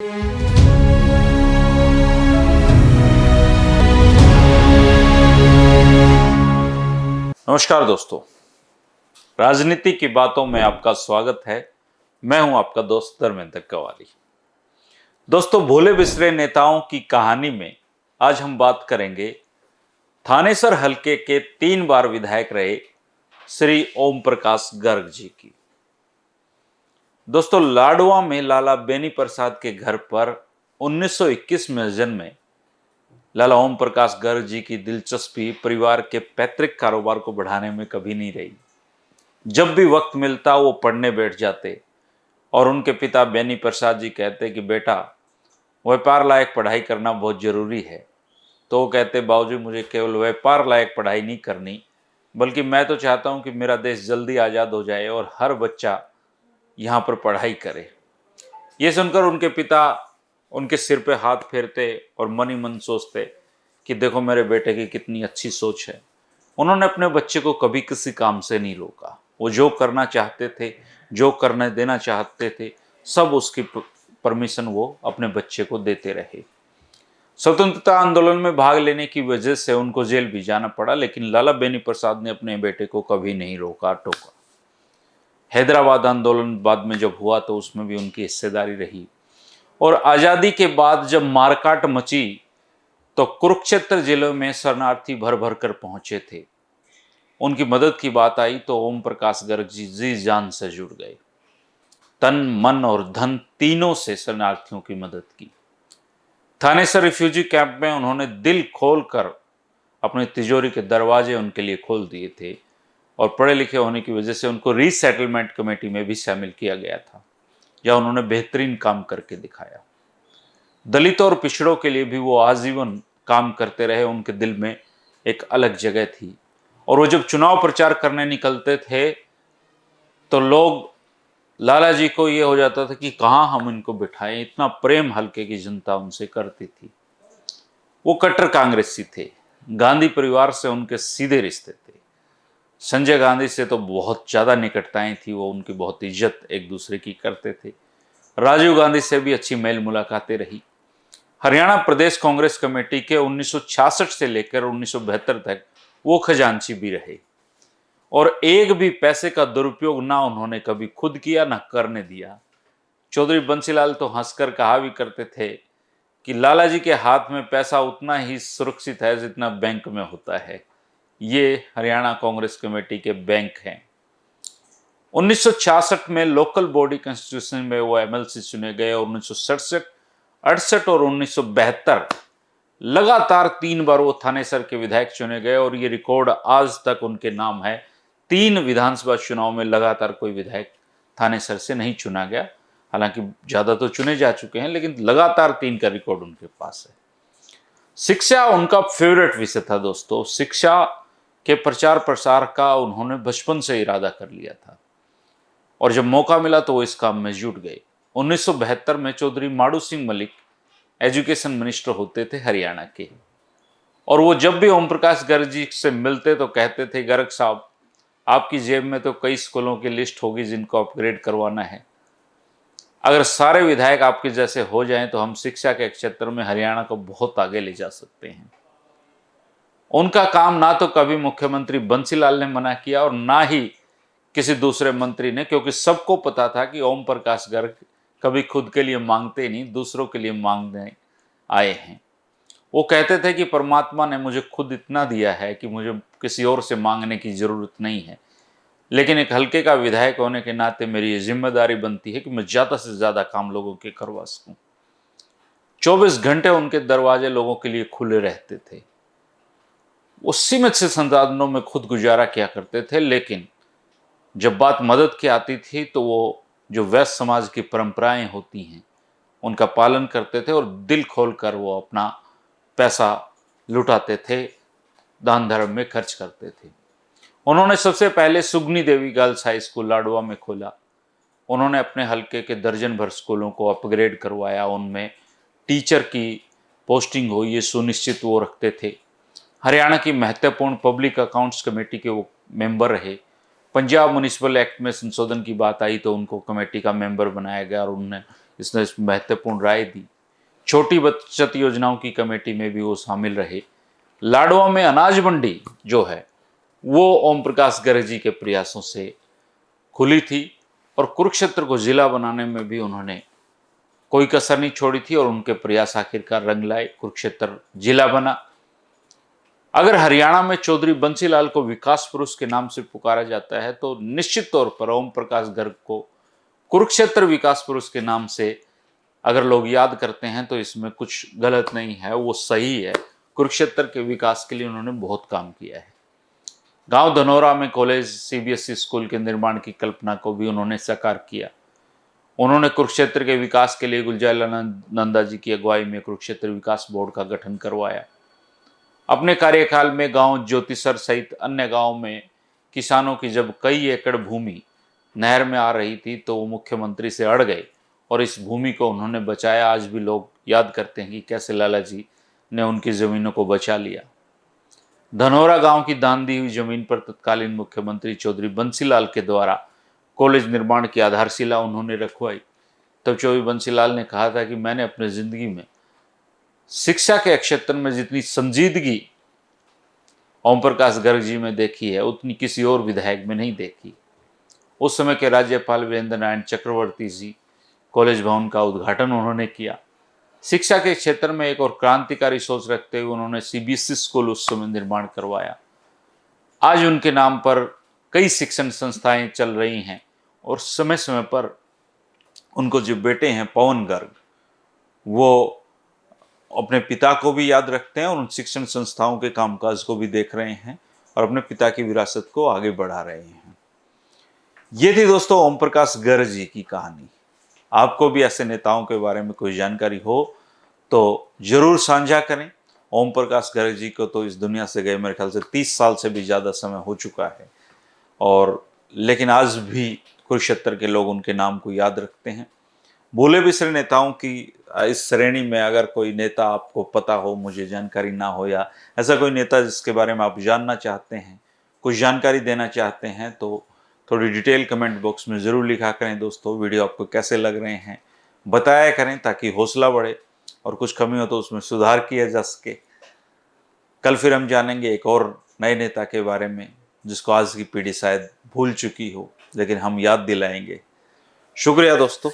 नमस्कार दोस्तों, राजनीति की बातों में आपका स्वागत है। मैं हूं आपका दोस्त धर्मेंद्र कवाली। दोस्तों, भोले बिसरे नेताओं की कहानी में आज हम बात करेंगे थानेसर हलके के 3 बार विधायक रहे श्री ओम प्रकाश गर्ग जी की। दोस्तों, लाडवा में लाला बेनी प्रसाद के घर पर 1921 में जन्मे लाला ओम प्रकाश गर्ग जी की दिलचस्पी परिवार के पैतृक कारोबार को बढ़ाने में कभी नहीं रही। जब भी वक्त मिलता वो पढ़ने बैठ जाते और उनके पिता बेनी प्रसाद जी कहते कि बेटा, व्यापार लायक पढ़ाई करना बहुत ज़रूरी है। तो वो कहते, बाबूजी मुझे केवल व्यापार लायक पढ़ाई नहीं करनी, बल्कि मैं तो चाहता हूँ कि मेरा देश जल्दी आज़ाद हो जाए और हर बच्चा यहाँ पर पढ़ाई करे। ये सुनकर उनके पिता उनके सिर पे हाथ फेरते और मन ही मन सोचते कि देखो मेरे बेटे की कितनी अच्छी सोच है। उन्होंने अपने बच्चे को कभी किसी काम से नहीं रोका। वो जो करना चाहते थे, जो करने देना चाहते थे, सब उसकी परमिशन वो अपने बच्चे को देते रहे। स्वतंत्रता आंदोलन में भाग लेने की वजह से उनको जेल भी जाना पड़ा, लेकिन लाला बेनी प्रसाद ने अपने बेटे को कभी नहीं रोका टोका। हैदराबाद आंदोलन बाद में जब हुआ तो उसमें भी उनकी हिस्सेदारी रही। और आज़ादी के बाद जब मारकाट मची तो कुरुक्षेत्र जिले में शरणार्थी भर भर कर पहुंचे थे। उनकी मदद की बात आई तो ओम प्रकाश गर्ग जी जान से जुड़ गए। तन, मन और धन तीनों से शरणार्थियों की मदद की। थानेसर रिफ्यूजी कैंप में उन्होंने दिल खोल कर अपनी तिजोरी के दरवाजे उनके लिए खोल दिए थे और पढ़े लिखे होने की वजह से उनको रीसेटलमेंट कमेटी में भी शामिल किया गया था, जहां उन्होंने बेहतरीन काम करके दिखाया। दलितों और पिछड़ों के लिए भी वो आजीवन काम करते रहे। उनके दिल में एक अलग जगह थी। और वो जब चुनाव प्रचार करने निकलते थे तो लोग, लाला जी को ये हो जाता था कि कहाँ हम इनको बिठाएं। इतना प्रेम हल्के की जनता उनसे करती थी। वो कट्टर कांग्रेसी थे। गांधी परिवार से उनके सीधे रिश्ते थे। संजय गांधी से तो बहुत ज़्यादा निकटताएं थी। वो उनकी बहुत इज्जत एक दूसरे की करते थे। राजीव गांधी से भी अच्छी मेल मुलाकातें रही। हरियाणा प्रदेश कांग्रेस कमेटी के 1966 से लेकर 1972 तक वो खजांची भी रहे और एक भी पैसे का दुरुपयोग ना उन्होंने कभी खुद किया ना करने दिया। चौधरी बंसीलाल तो हंसकर कहा भी करते थे कि लाला जी के हाथ में पैसा उतना ही सुरक्षित है जितना बैंक में होता है। ये हरियाणा कांग्रेस कमेटी के बैंक हैं। 1966 में लोकल बॉडी कॉन्स्टिट्यूशन में वो एमएलसी चुने गए और 1967, 68 और 1972 लगातार 3 बार वो थानेसर के विधायक चुने गए और ये रिकॉर्ड आज तक उनके नाम है। 3 विधानसभा चुनाव में लगातार कोई विधायक थानेसर से नहीं चुना गया। हालांकि ज्यादा तो चुने जा चुके हैं, लेकिन लगातार 3 का रिकॉर्ड उनके पास है। शिक्षा उनका फेवरेट विषय था दोस्तों। शिक्षा के प्रचार प्रसार का उन्होंने बचपन से इरादा कर लिया था और जब मौका मिला तो वो इस काम में जुट गए। 1972 में चौधरी माड़ू सिंह मलिक एजुकेशन मिनिस्टर होते थे हरियाणा के, और वो जब भी ओम प्रकाश गर्ग जी से मिलते तो कहते थे, गर्ग साहब आपकी जेब में तो कई स्कूलों की लिस्ट होगी जिनको अपग्रेड करवाना है। अगर सारे विधायक आपके जैसे हो जाएं तो हम शिक्षा के क्षेत्र में हरियाणा को बहुत आगे ले जा सकते हैं। उनका काम ना तो कभी मुख्यमंत्री बंसीलाल ने मना किया और ना ही किसी दूसरे मंत्री ने, क्योंकि सबको पता था कि ओम प्रकाश गर्ग कभी खुद के लिए मांगते नहीं, दूसरों के लिए मांगने आए हैं। वो कहते थे कि परमात्मा ने मुझे खुद इतना दिया है कि मुझे किसी और से मांगने की जरूरत नहीं है, लेकिन एक हल्के का विधायक होने के नाते मेरी ये जिम्मेदारी बनती है कि मैं ज़्यादा से ज़्यादा काम लोगों के करवा सकूं। 24 घंटे उनके दरवाजे लोगों के लिए खुले रहते थे। वो सीमित से संसाधनों में खुद गुजारा किया करते थे, लेकिन जब बात मदद की आती थी तो वो जो वैश्य समाज की परंपराएं होती हैं उनका पालन करते थे और दिल खोलकर वो अपना पैसा लुटाते थे, दान धर्म में खर्च करते थे। उन्होंने सबसे पहले सुगनी देवी गर्ल्स हाई स्कूल लाडवा में खोला। उन्होंने अपने हलके के दर्जन भर स्कूलों को अपग्रेड करवाया। उनमें टीचर की पोस्टिंग हो ये सुनिश्चित वो रखते थे। हरियाणा की महत्वपूर्ण पब्लिक अकाउंट्स कमेटी के वो मेंबर रहे। पंजाब म्युनिसिपल एक्ट में संशोधन की बात आई तो उनको कमेटी का मेंबर बनाया गया और उन्होंने इसने महत्वपूर्ण राय दी। छोटी बचत योजनाओं की कमेटी में भी वो शामिल रहे। लाडवा में अनाज मंडी जो है वो ओम प्रकाश गर्ग जी के प्रयासों से खुली थी और कुरुक्षेत्र को जिला बनाने में भी उन्होंने कोई कसर नहीं छोड़ी थी और उनके प्रयास आखिरकार रंग लाए, कुरुक्षेत्र जिला बना। अगर हरियाणा में चौधरी बंसीलाल को विकास पुरुष के नाम से पुकारा जाता है तो निश्चित तौर पर ओम प्रकाश गर्ग को कुरुक्षेत्र विकास पुरुष के नाम से अगर लोग याद करते हैं तो इसमें कुछ गलत नहीं है, वो सही है। कुरुक्षेत्र के विकास के लिए उन्होंने बहुत काम किया है। गांव धनौरा में कॉलेज सीबीएसई स्कूल के निर्माण की कल्पना को भी उन्होंने साकार किया। उन्होंने कुरुक्षेत्र के विकास के लिए गुलजारीलाल नंदा जी की अगुवाई में कुरुक्षेत्र विकास बोर्ड का गठन करवाया। अपने कार्यकाल में गांव ज्योतिसर सहित अन्य गांव में किसानों की जब कई एकड़ भूमि नहर में आ रही थी तो वो मुख्यमंत्री से अड़ गए और इस भूमि को उन्होंने बचाया। आज भी लोग याद करते हैं कि कैसे लाला जी ने उनकी जमीनों को बचा लिया। धनौरा गांव की दान दी हुई जमीन पर तत्कालीन मुख्यमंत्री चौधरी बंसीलाल के द्वारा कॉलेज निर्माण की आधारशिला उन्होंने रखवाई। तब चौधरी बंसीलाल ने कहा था कि मैंने अपनी जिंदगी में शिक्षा के क्षेत्र में जितनी संजीदगी ओम प्रकाश गर्ग जी में देखी है उतनी किसी और विधायक में नहीं देखी। उस समय के राज्यपाल वीरेंद्र नारायण चक्रवर्ती जी कॉलेज भवन का उद्घाटन उन्होंने किया। शिक्षा के क्षेत्र में एक और क्रांतिकारी सोच रखते हुए उन्होंने सीबीएसई स्कूल उस समय निर्माण करवाया। आज उनके नाम पर कई शिक्षण संस्थाएं चल रही हैं और समय समय पर उनको जो बेटे हैं पवन गर्ग वो अपने पिता को भी याद रखते हैं और उन शिक्षण संस्थाओं के कामकाज को भी देख रहे हैं और अपने पिता की विरासत को आगे बढ़ा रहे हैं। ये थी दोस्तों ओम प्रकाश गर्ग जी की कहानी। आपको भी ऐसे नेताओं के बारे में कोई जानकारी हो तो जरूर साझा करें। ओम प्रकाश गर्ग जी को तो इस दुनिया से गए मेरे ख्याल से 30 साल से भी ज़्यादा समय हो चुका है और लेकिन आज भी कुरुक्षेत्र के लोग उनके नाम को याद रखते हैं। भूले बिसरे नेताओं की इस श्रेणी में अगर कोई नेता आपको पता हो, मुझे जानकारी ना हो, या ऐसा कोई नेता जिसके बारे में आप जानना चाहते हैं, कुछ जानकारी देना चाहते हैं तो थोड़ी डिटेल कमेंट बॉक्स में ज़रूर लिखा करें। दोस्तों वीडियो आपको कैसे लग रहे हैं बताया करें ताकि हौसला बढ़े और कुछ कमी हो तो उसमें सुधार किया जा सके। कल फिर हम जानेंगे एक और नए नेता के बारे में जिसको आज की पीढ़ी शायद भूल चुकी हो, लेकिन हम याद दिलाएंगे। शुक्रिया दोस्तों।